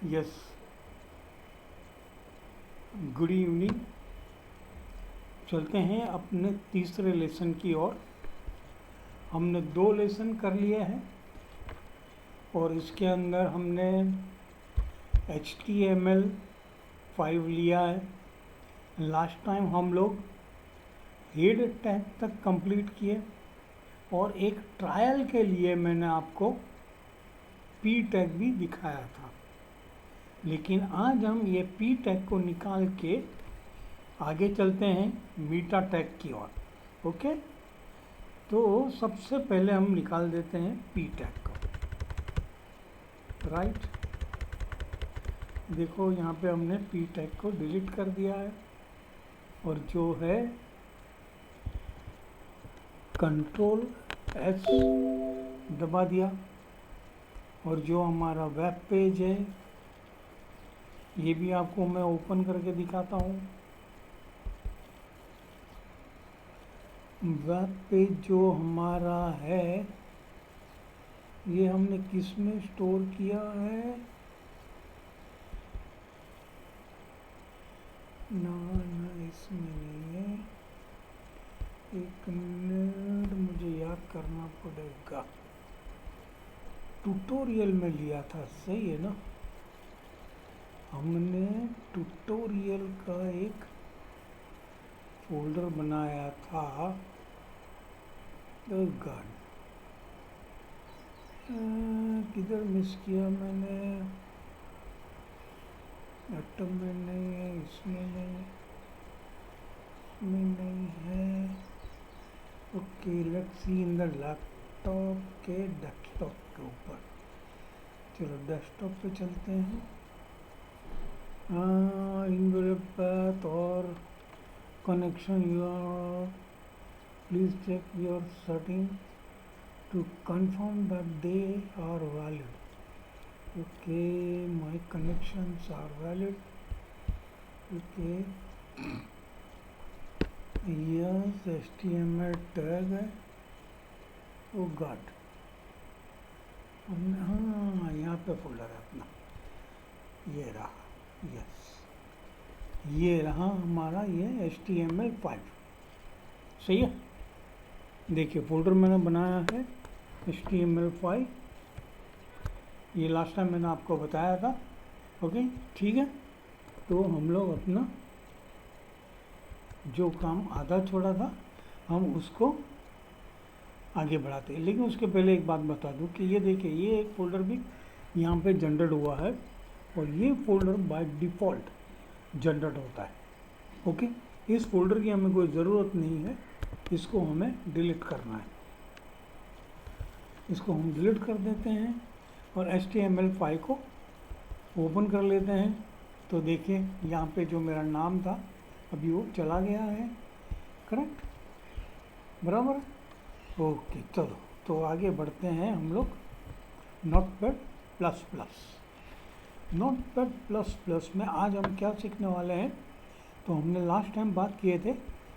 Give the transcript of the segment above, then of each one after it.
Yes, good evening. चलते हैं अपने तीसरे लेसन की ओर। हमने 2 लेसन कर लिए हैं और इसके अंदर हमने HTML5 लिया है। लास्ट टाइम हम लोग हेड टैग तक कंप्लीट किए और एक ट्रायल के लिए मैंने आपको पी टैग भी दिखाया था, लेकिन आज हम ये पी टैग को निकाल के आगे चलते हैं मीटा टैग की ओर। ओके, तो सबसे पहले हम निकाल देते हैं पी टैग को। राइट, देखो यहाँ पे हमने पी टैग को डिलीट कर दिया है और जो है Ctrl+S दबा दिया और जो हमारा वेब पेज है ये भी आपको मैं ओपन करके दिखाता हूँ। वेब पेज जो हमारा है ये हमने किस में स्टोर किया है? ना इसमें नहीं है, एक मिनट मुझे याद करना पड़ेगा। ट्यूटोरियल में लिया था, सही है ना? हमने ट्यूटोरियल का एक फोल्डर बनाया था। गॉड, किधर मिस किया मैंने? लैपटॉप में नहीं है, इसमें नहीं, इसमें नहीं है। Okay, let's see in the laptop के डेस्कटॉप के ऊपर। चलो डेस्कटॉप पे चलते हैं। इनवैलिड पाथ और connection your please check your setting to confirm that they are valid. Okay, my connections are valid. Okay, yes, HTML tag है। oh god, हमने हाँ यहाँ पे फोल्डर है अपना, ये रहा। यस, ये रहा हमारा ये HTML5। सही है, देखिए फोल्डर मैंने बनाया है HTML5। ये लास्ट टाइम मैंने आपको बताया था। ओके, ठीक है, तो हम लोग अपना जो काम आधा छोड़ा था हम उसको आगे बढ़ाते हैं। लेकिन उसके पहले एक बात बता दूं कि ये देखिए ये एक फ़ोल्डर भी यहाँ पे जनरेट हुआ है और ये फ़ोल्डर बाय डिफ़ॉल्ट जनरेट होता है। ओके, इस फोल्डर की हमें कोई ज़रूरत नहीं है, इसको हमें डिलीट करना है। इसको हम डिलीट कर देते हैं और HTML5 को ओपन कर लेते हैं। तो देखिए यहाँ पे जो मेरा नाम था अभी वो चला गया है। करेक्ट, बराबर। ओके, चलो तो आगे बढ़ते हैं हम लोग नोटपैड++। नोटपैड++ में आज हम क्या सीखने वाले हैं? तो हमने लास्ट टाइम बात किए थे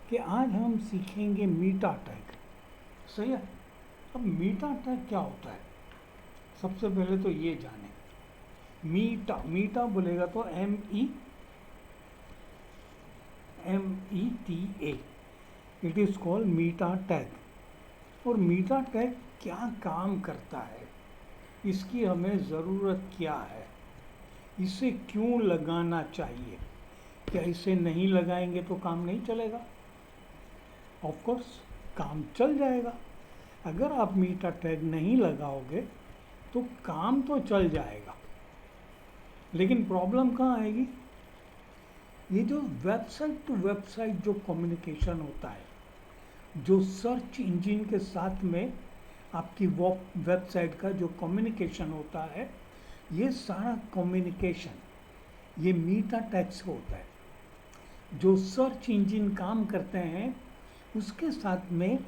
कि आज हम सीखेंगे मीटा टैग। सही है। अब मीटा टैग क्या होता है सबसे पहले तो ये जाने। मीटा बोलेगा तो META, it is called meta tag. और मीटा टैग क्या काम करता है, इसकी हमें ज़रूरत क्या है, इसे क्यों लगाना चाहिए, क्या इसे नहीं लगाएंगे तो काम नहीं चलेगा? ऑफ कोर्स काम चल जाएगा। अगर आप मीटा टैग नहीं लगाओगे तो काम तो चल जाएगा, लेकिन प्रॉब्लम कहाँ आएगी? ये जो वेबसाइट टू वेबसाइट जो कम्युनिकेशन होता है, जो सर्च इंजन के साथ में आपकी वेबसाइट का जो कम्युनिकेशन होता है, ये सारा कम्युनिकेशन ये मीटा टैग से होता है। जो सर्च इंजन काम करते हैं उसके साथ में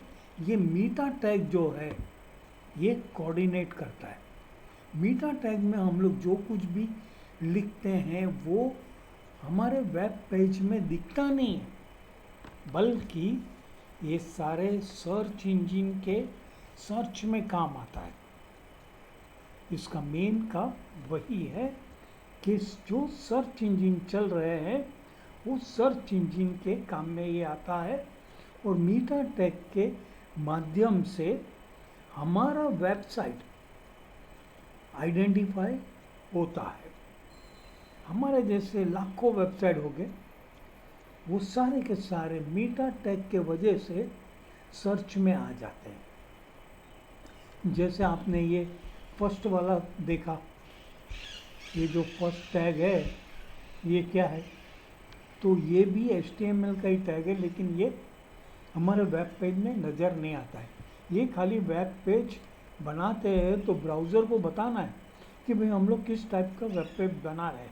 ये मीटा टैग जो है ये कोऑर्डिनेट करता है। मीटा टैग में हम लोग जो कुछ भी लिखते हैं वो हमारे वेब पेज में दिखता नहीं है, बल्कि ये सारे सर्च इंजन के सर्च में काम आता है। इसका मेन काम वही है कि जो सर्च इंजन चल रहे हैं वो सर्च इंजन के काम में ये आता है, और मीटा टैग के माध्यम से हमारा वेबसाइट आइडेंटिफाई होता है। हमारे जैसे लाखों वेबसाइट हो गए, वो सारे के सारे मीटा टैग के वजह से सर्च में आ जाते हैं। जैसे आपने ये फर्स्ट वाला देखा, ये जो फर्स्ट टैग है ये क्या है, तो ये भी HTML का ही टैग है, लेकिन ये हमारे वेब पेज में नज़र नहीं आता है। ये खाली वेब पेज बनाते हैं तो ब्राउज़र को बताना है कि भाई हम लोग किस टाइप का वेब पेज बना रहे हैं,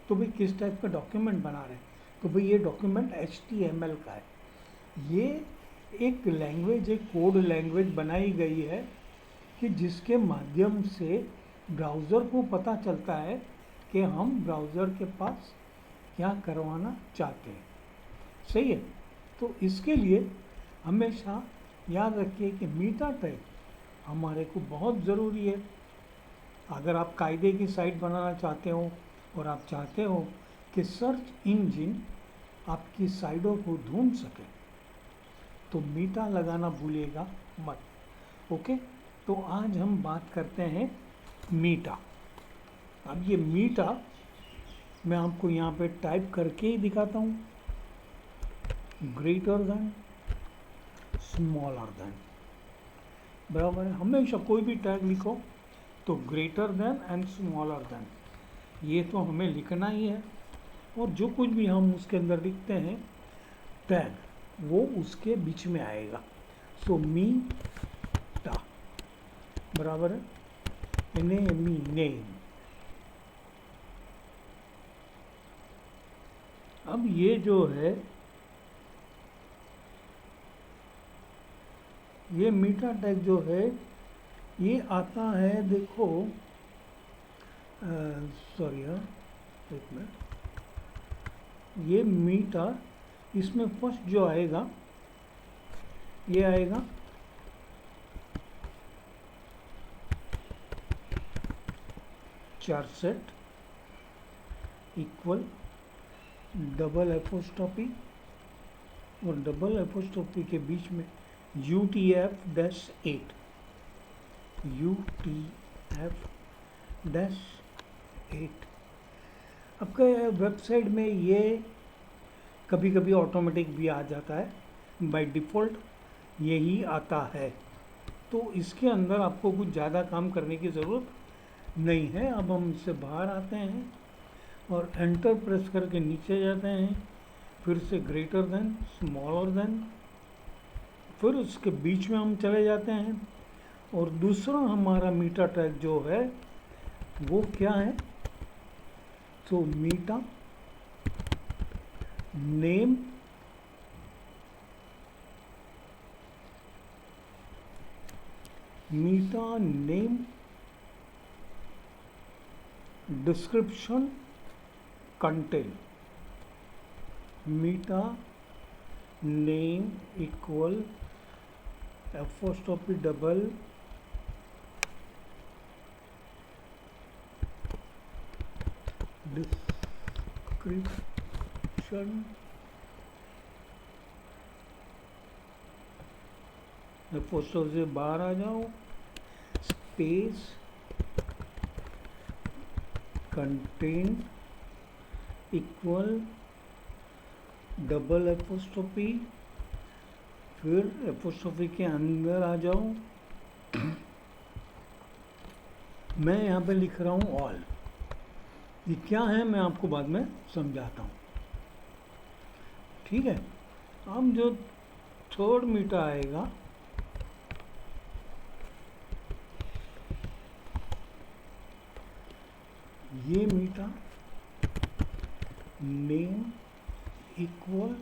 तो भाई किस टाइप का डॉक्यूमेंट बना रहे हैं, तो भाई ये डॉक्यूमेंट HTML का है। ये एक लैंग्वेज, एक कोड लैंग्वेज बनाई गई है कि जिसके माध्यम से ब्राउज़र को पता चलता है कि हम ब्राउज़र के पास क्या करवाना चाहते हैं। सही है। तो इसके लिए हमेशा याद रखिए कि मीटा टैग हमारे को बहुत ज़रूरी है। अगर आप कायदे की साइट बनाना चाहते हो और आप चाहते हो कि सर्च इंजन आपकी साइटों को ढूंढ सके, तो मीटा लगाना भूलिएगा मत। ओके, तो आज हम बात करते हैं मीटा। अब ये मीटा मैं आपको यहाँ पे टाइप करके ही दिखाता हूँ, ग्रेटर देन, स्मॉलर देन, बराबर है। हमेशा कोई भी टैग लिखो तो greater than and smaller than, ये तो हमें लिखना ही है। और जो कुछ भी हम उसके अंदर लिखते हैं टैग, वो उसके बीच में आएगा। सो मीटा बराबर है NAME, नेम। अब ये जो है, ये मीटा टैग जो है ये आता है, देखो सॉरी हाँ, एक मिनट, ये मीटा, इसमें फर्स्ट जो आएगा ये आएगा चार्सेट इक्वल डबल एपोस्ट्रोफी, और डबल एपोस्ट्रोफी के बीच में UTF-8, UTF-8। आपका वेबसाइट में ये कभी कभी ऑटोमेटिक भी आ जाता है, बाय डिफ़ॉल्ट यही आता है। तो इसके अंदर आपको कुछ ज़्यादा काम करने की ज़रूरत नहीं है। अब हम इससे बाहर आते हैं और एंटर प्रेस करके नीचे जाते हैं, फिर से ग्रेटर देन, स्मॉलर देन, फिर उसके बीच में हम चले जाते हैं। और दूसरा हमारा मीटा टैग जो है वो क्या है, तो meta name description content, meta name equal apostrophe double description, apostrophe से बाहर आ जाओ, space content equal double apostrophe, फिर एपोस्ट्रोफी के अंदर आ जाओ। मैं यहाँ पे लिख रहा हूँ ऑल। ये क्या है मैं आपको बाद में समझाता हूँ, ठीक है। अब जो थर्ड मीटा आएगा, ये मीटा नेम इक्वल,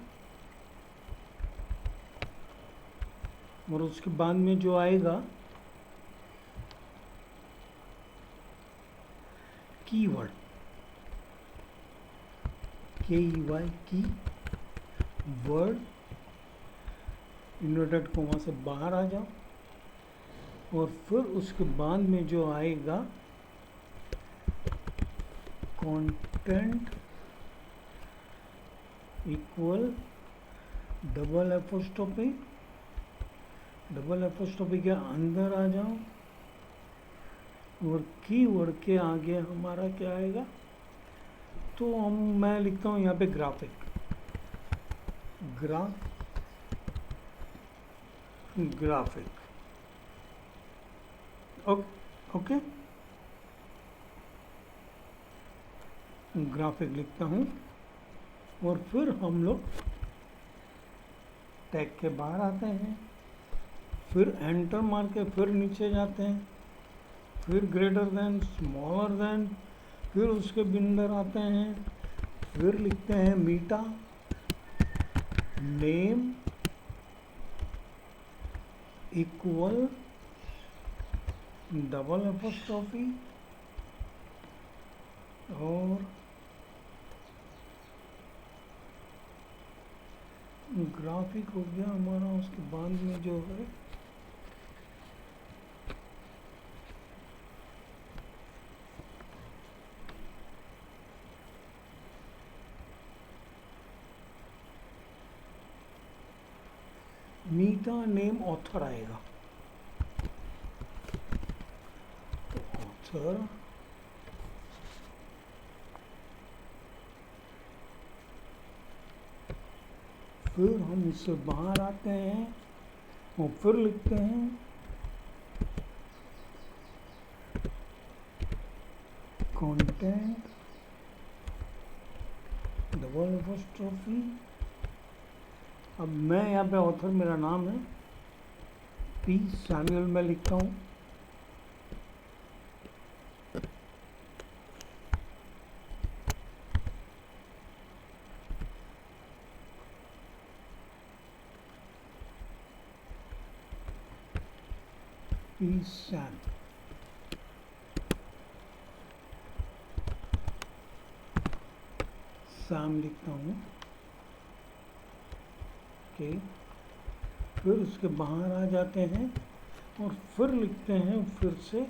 और उसके बाद में जो आएगा कीवर्ड, KEY की वर्ड, इन्वर्टेड कोमा से बाहर आ जाओ, और फिर उसके बाद में जो आएगा कंटेंट इक्वल डबल एपोस्ट्रोफी के अंदर आ जाओ और कीवर्ड के आगे हमारा क्या आएगा, तो मैं लिखता हूँ यहाँ पे ग्राफिक ओके ग्राफिक लिखता हूँ और फिर हम लोग टैग के बाहर आते हैं, फिर एंटर मार के फिर नीचे जाते हैं, फिर ग्रेटर देन, स्मॉलर देन, फिर उसके अंदर आते हैं, फिर लिखते हैं मीटा नेम इक्वल डबल एपोस्ट्रोफी और ग्राफिक हो गया हमारा। उसके बाद में जो है मीटा नेम ऑथर आएगा, तो ऑथर फिर हम इससे बाहर आते हैं और फिर लिखते हैं कंटेंट डबल एपोस्ट्रोफी। अब मैं यहाँ पे ऑथर मेरा नाम है पी सैमुअल में लिखता हूँ, पी सैम लिखता हूँ ओके। फिर उसके बाहर आ जाते हैं और फिर लिखते हैं फिर से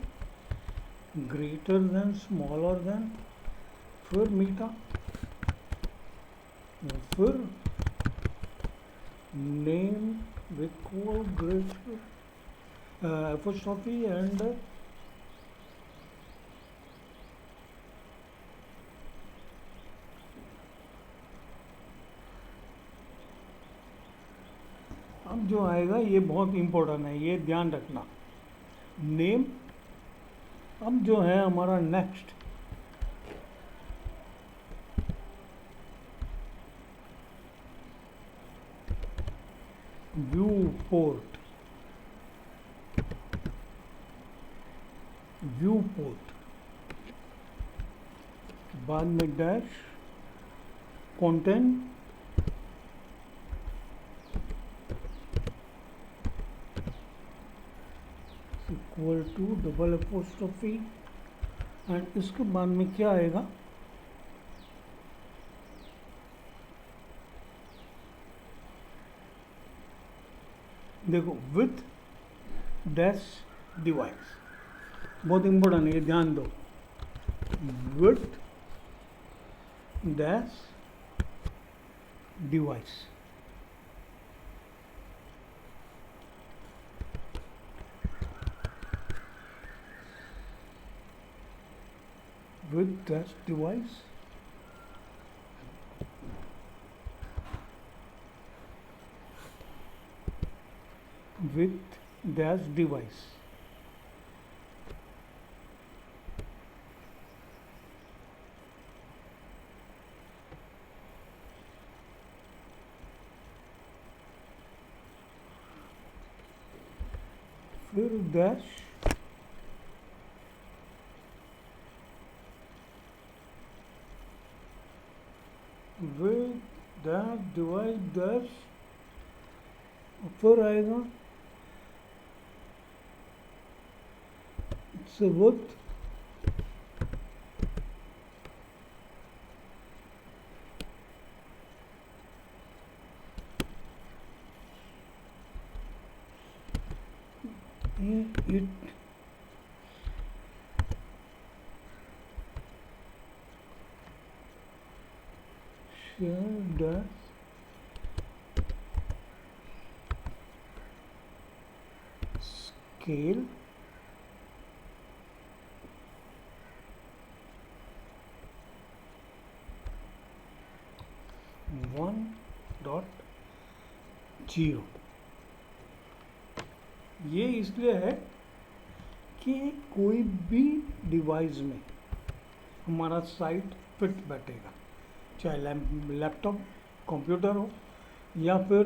ग्रेटर देन, स्मॉलर देन, फिर मीटा, फिर name equal greater apostrophe and अब जो आएगा ये बहुत इम्पोर्टेंट है, ये ध्यान रखना। नेम अब जो है हमारा नेक्स्ट व्यू पोर्ट बाद में dash content equal to double apostrophe and इसके बाद में क्या आएगा, देखो विथ डैश डिवाइस, बहुत इम्पोर्टेंट है ये ध्यान दो, with dash device. with dash device with dash device फिर dash with dash device dash ऊपर आएगा से with it the scale one dot zero. ये इसलिए है कि कोई भी डिवाइस में हमारा साइट फिट बैठेगा, चाहे लैपटॉप कंप्यूटर हो या फिर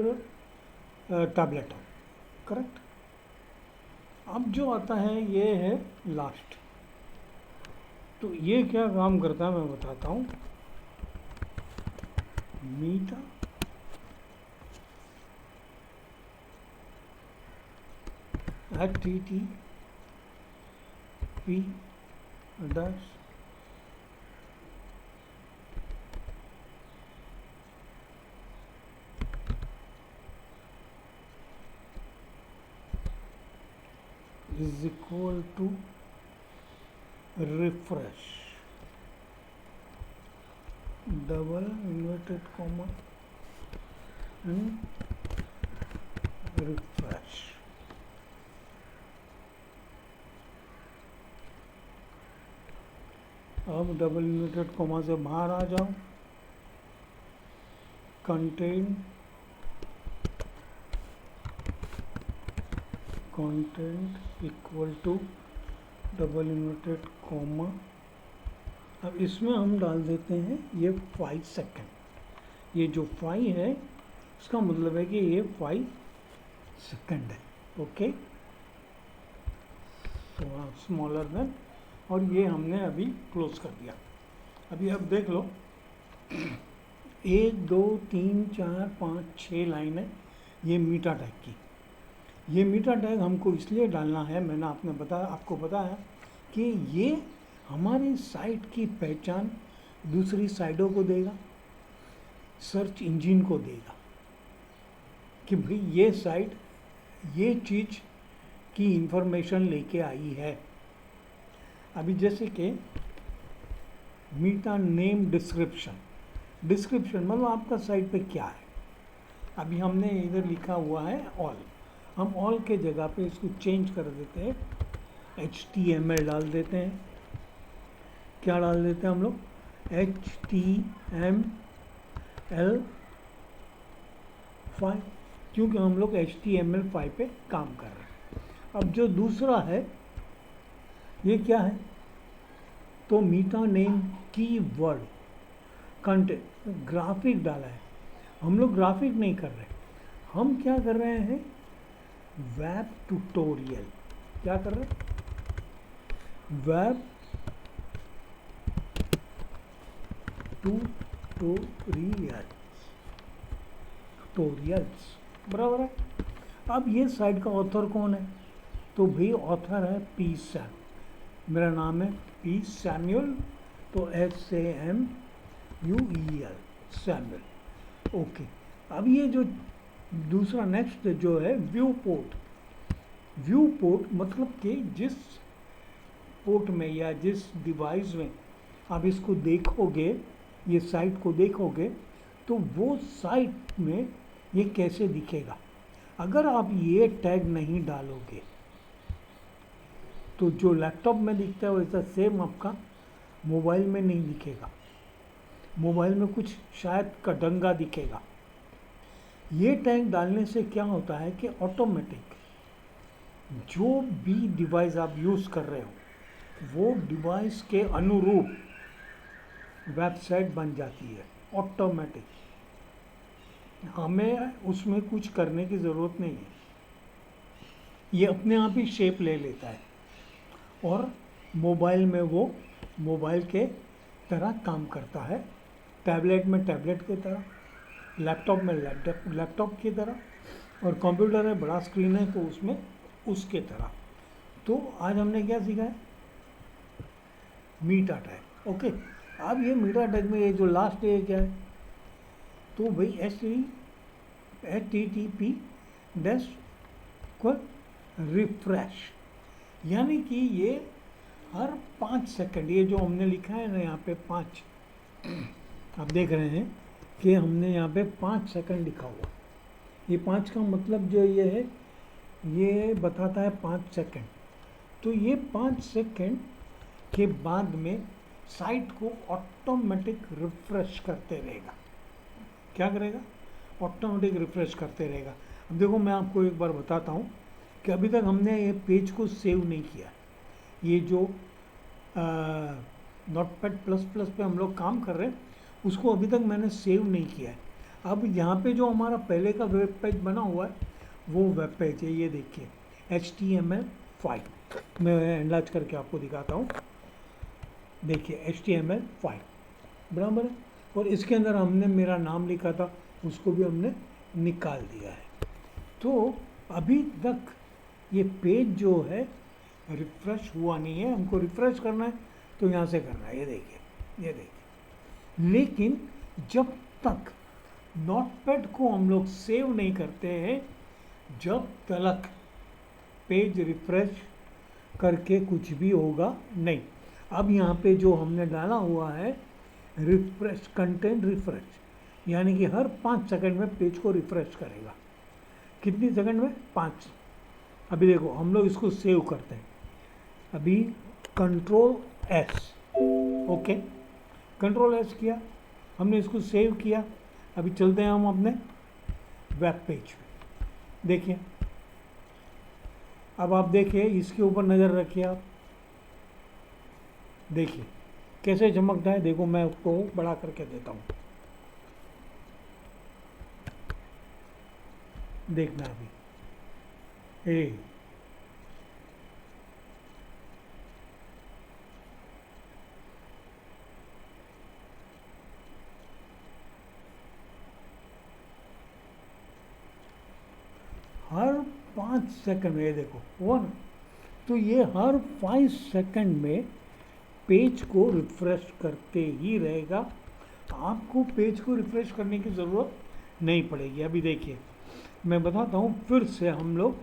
टैबलेट हो। करेक्ट। अब जो आता है ये है लास्ट। तो ये क्या काम करता है मैं बताता हूँ। मीटा HTTP dash is equal to refresh double inverted comma and refresh। अब डबल इन्वर्टेड कॉमा से बाहर आ जाओ। Content equal to double inverted comma. अब इसमें हम डाल देते हैं ये 5 सेकेंड। ये जो 5 है इसका मतलब है कि ये 5 सेकेंड है। ओके, तो स्मॉलर देन, और ये हमने अभी क्लोज कर दिया। अभी अब देख लो 1 2 3 4 5 6 लाइन है ये मीटा टैग की। ये मीटा टैग हमको इसलिए डालना है, मैंने आपको बताया कि ये हमारी साइट की पहचान दूसरी साइटों को देगा, सर्च इंजन को देगा कि भाई ये साइट ये चीज़ की इंफॉर्मेशन लेके आई है। अभी जैसे कि मीटा नेम डिस्क्रिप्शन मतलब आपका साइट पे क्या है। अभी हमने इधर लिखा हुआ है ऑल, हम ऑल के जगह पे इसको चेंज कर देते हैं, HTML डाल देते हैं। क्या डाल देते हैं हम लोग? HTML 5, क्योंकि हम लोग HTML 5 पे काम कर रहे हैं। अब जो दूसरा है ये क्या है? तो meta name keyword content graphic डाला है। हम लोग ग्राफिक नहीं कर रहे, हम क्या कर रहे हैं? Web tutorial. क्या कर रहे हैं? वेब ट्यूटोरियल्स बराबर है। अब ये साइट का ऑथर कौन है? तो भाई ऑथर है पी सैम, मेरा नाम है पी सैमुअल, तो SAMUEL सैमुअल। ओके, अब ये जो दूसरा नेक्स्ट जो है व्यू पोर्ट मतलब कि जिस पोर्ट में या जिस डिवाइस में आप इसको देखोगे, ये साइट को देखोगे, तो वो साइट में ये कैसे दिखेगा। अगर आप ये टैग नहीं डालोगे तो जो लैपटॉप में दिखता है वैसा सेम आपका मोबाइल में नहीं दिखेगा। मोबाइल में कुछ शायद कटंगा दिखेगा। ये टैग डालने से क्या होता है कि ऑटोमेटिक जो भी डिवाइस आप यूज़ कर रहे हो वो डिवाइस के अनुरूप वेबसाइट बन जाती है ऑटोमेटिक। हमें उसमें कुछ करने की ज़रूरत नहीं है, ये अपने आप ही शेप ले लेता है और मोबाइल में वो मोबाइल के तरह काम करता है, टैबलेट में टैबलेट की तरह, लैपटॉप में लैपटॉप की तरह, और कंप्यूटर में बड़ा स्क्रीन है तो उसमें उसके तरह। तो आज हमने क्या सीखा है? मीटा टैग। ओके, अब ये मीटा टैग में ये जो लास्ट है क्या है? तो भाई HTTP डैश रिफ्रेश, यानी कि ये हर 5 सेकंड, ये जो हमने लिखा है ना यहाँ पे 5, आप देख रहे हैं कि हमने यहाँ पे 5 सेकंड लिखा हुआ। ये 5 का मतलब जो ये है, ये बताता है 5 सेकंड। तो ये 5 सेकंड के बाद में साइट को ऑटोमेटिक रिफ्रेश करते रहेगा। क्या करेगा? ऑटोमेटिक रिफ्रेश करते रहेगा। अब देखो, मैं आपको एक बार बताता हूँ कि अभी तक हमने ये पेज को सेव नहीं किया। ये जो नोटपैड प्लस प्लस पे हम लोग काम कर रहे हैं, उसको अभी तक मैंने सेव नहीं किया है। अब यहाँ पे जो हमारा पहले का वेब पेज बना हुआ है, वो वेब पेज है। ये देखिए, HTML5। मैं एनलार्ज करके आपको दिखाता हूँ। देखिए, HTML5 बराबर है। और इसके अंदर हमने मेरा नाम लिखा था, उसको भी हमने निकाल दिया है। तो अभी तक ये पेज जो है रिफ्रेश हुआ नहीं है। हमको रिफ्रेश करना है तो यहाँ से करना है। ये देखिए, ये देखिए। लेकिन जब तक नोटपैड को हम लोग सेव नहीं करते हैं, जब तक पेज रिफ्रेश करके कुछ भी होगा नहीं। अब यहाँ पे जो हमने डाला हुआ है रिफ्रेश, कंटेंट रिफ्रेश, यानी कि हर 5 सेकंड में पेज को रिफ्रेश करेगा। कितनी सेकंड में? 5। अभी देखो, हम लोग इसको सेव करते हैं। अभी Ctrl+S, ओके, Ctrl+S किया, हमने इसको सेव किया। अभी चलते हैं हम अपने वेब पेज पे। देखिए, अब आप देखिए, इसके ऊपर नज़र रखिए आप। देखिए कैसे चमकता है। देखो, मैं उसको बड़ा करके देता हूँ, देखना अभी। हर 5 सेकंड में, ये देखो हुआ ना। तो ये हर 5 सेकंड में पेज को रिफ्रेश करते ही रहेगा। आपको पेज को रिफ्रेश करने की ज़रूरत नहीं पड़ेगी। अभी देखिए, मैं बताता हूँ फिर से। हम लोग,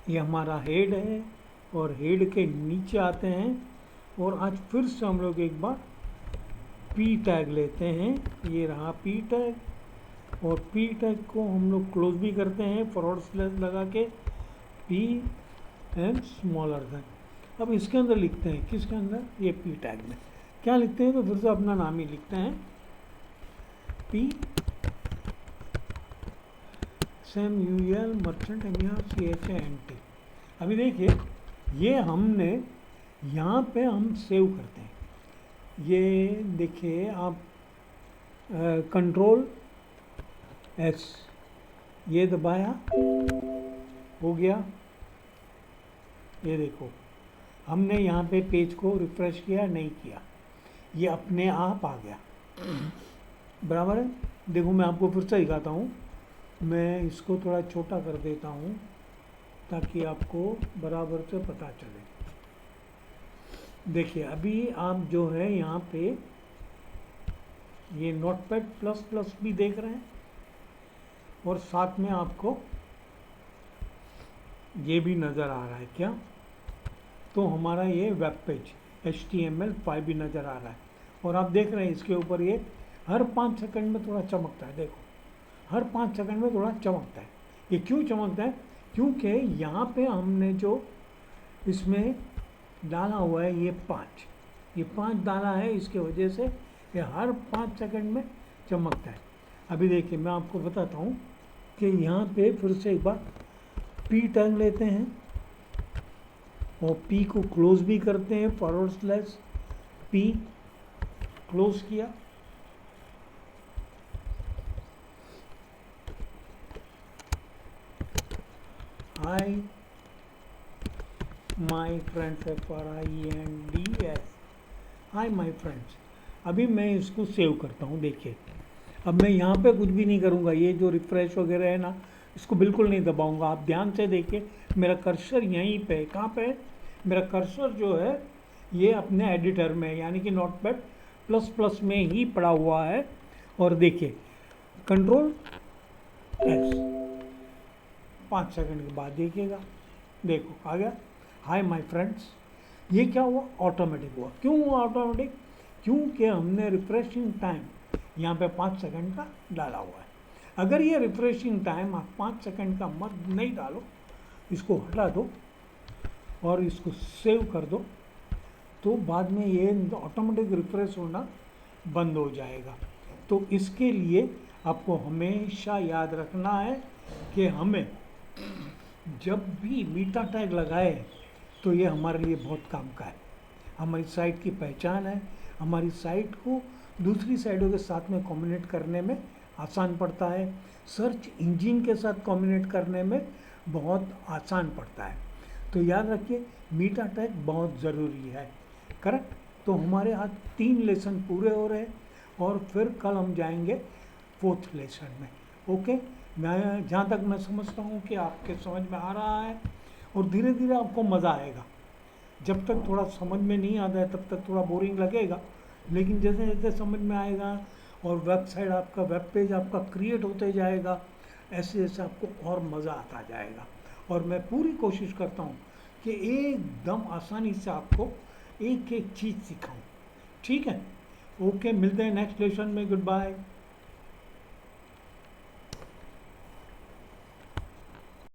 ये हमारा हेड है और हेड के नीचे आते हैं, और आज फिर से हम लोग एक बार पी टैग लेते हैं। ये रहा पी टैग, और पी टैग को हम लोग क्लोज भी करते हैं फॉरवर्ड स्लैश लगा के, पी एंड स्मॉलर देन। अब इसके अंदर लिखते हैं, किसके अंदर? ये पी टैग में क्या लिखते हैं? तो फिर से अपना नाम ही लिखते हैं, पी SAMUEL मर्चेंट MERCHANT। अभी देखिए, ये हमने यहाँ पे हम सेव करते हैं। ये देखिए आप, Ctrl+S, ये दबाया, हो गया। ये देखो, हमने यहाँ पे पेज को रिफ्रेश किया नहीं किया, ये अपने आप आ गया। बराबर है। देखो, मैं आपको फिर से दिखाता हूँ। मैं इसको थोड़ा छोटा कर देता हूँ ताकि आपको बराबर से पता चले। देखिए, अभी आप जो है यहाँ पे ये नोटपैड प्लस प्लस भी देख रहे हैं, और साथ में आपको ये भी नज़र आ रहा है क्या? तो हमारा ये वेब पेज HTML5 भी नज़र आ रहा है। और आप देख रहे हैं इसके ऊपर ये हर 5 सेकंड में थोड़ा चमकता है। देखो, हर 5 सेकंड में थोड़ा चमकता है। ये क्यों चमकता है? क्योंकि यहाँ पे हमने जो इसमें डाला हुआ है, ये 5 डाला है, इसके वजह से ये हर 5 सेकंड में चमकता है। अभी देखिए, मैं आपको बताता हूँ कि यहाँ पे फिर से एक बार पी टैग लेते हैं, और पी को क्लोज भी करते हैं, फॉरवर्ड स्लैश पी, क्लोज किया। Hi my friends, FRIENDS, hi my friends. अभी मैं इसको सेव करता हूँ। देखिए, अब मैं यहाँ पे कुछ भी नहीं करूँगा। ये जो रिफ्रेश वगैरह है ना, इसको बिल्कुल नहीं दबाऊँगा। आप ध्यान से देखिए, मेरा कर्सर यहीं पे है। कहाँ पे है मेरा कर्सर? जो है ये अपने एडिटर में, यानी कि नोटपैड प्लस प्लस में ही पड़ा हुआ है। और देखिए, Ctrl+S, 5 सेकंड के बाद देखिएगा, देखो आ गया, हाय माय फ्रेंड्स। ये क्या हुआ? ऑटोमेटिक हुआ। क्यों हुआ ऑटोमेटिक? क्योंकि हमने रिफ्रेशिंग टाइम यहाँ पे 5 सेकंड का डाला हुआ है। अगर ये रिफ्रेशिंग टाइम आप 5 सेकंड का मत नहीं डालो, इसको हटा दो और इसको सेव कर दो, तो बाद में ये ऑटोमेटिक रिफ्रेश होना बंद हो जाएगा। तो इसके लिए आपको हमेशा याद रखना है कि हमें जब भी मीटा टैग लगाए तो ये हमारे लिए बहुत काम का है। हमारी साइट की पहचान है, हमारी साइट को दूसरी साइटों के साथ में कम्युनिकेट करने में आसान पड़ता है, सर्च इंजन के साथ कम्युनिकेट करने में बहुत आसान पड़ता है। तो याद रखिए मीटा टैग बहुत ज़रूरी है। करेक्ट। तो हमारे आज 3 लेसन पूरे हो रहे हैं और फिर कल हम जाएंगे 4th लेसन में। ओके। मैं जहाँ तक मैं समझता हूँ कि आपके समझ में आ रहा है और धीरे धीरे आपको मज़ा आएगा। जब तक थोड़ा समझ में नहीं आता है तब तक थोड़ा बोरिंग लगेगा, लेकिन जैसे जैसे समझ में आएगा और वेबसाइट आपका, वेब पेज आपका क्रिएट होते जाएगा, ऐसे ऐसे आपको और मज़ा आता जाएगा। और मैं पूरी कोशिश करता हूँ कि एकदम आसानी से आपको एक एक चीज़ सिखाऊं। ठीक है। ओके, मिलते हैं नेक्स्ट लेसन में। Good bye.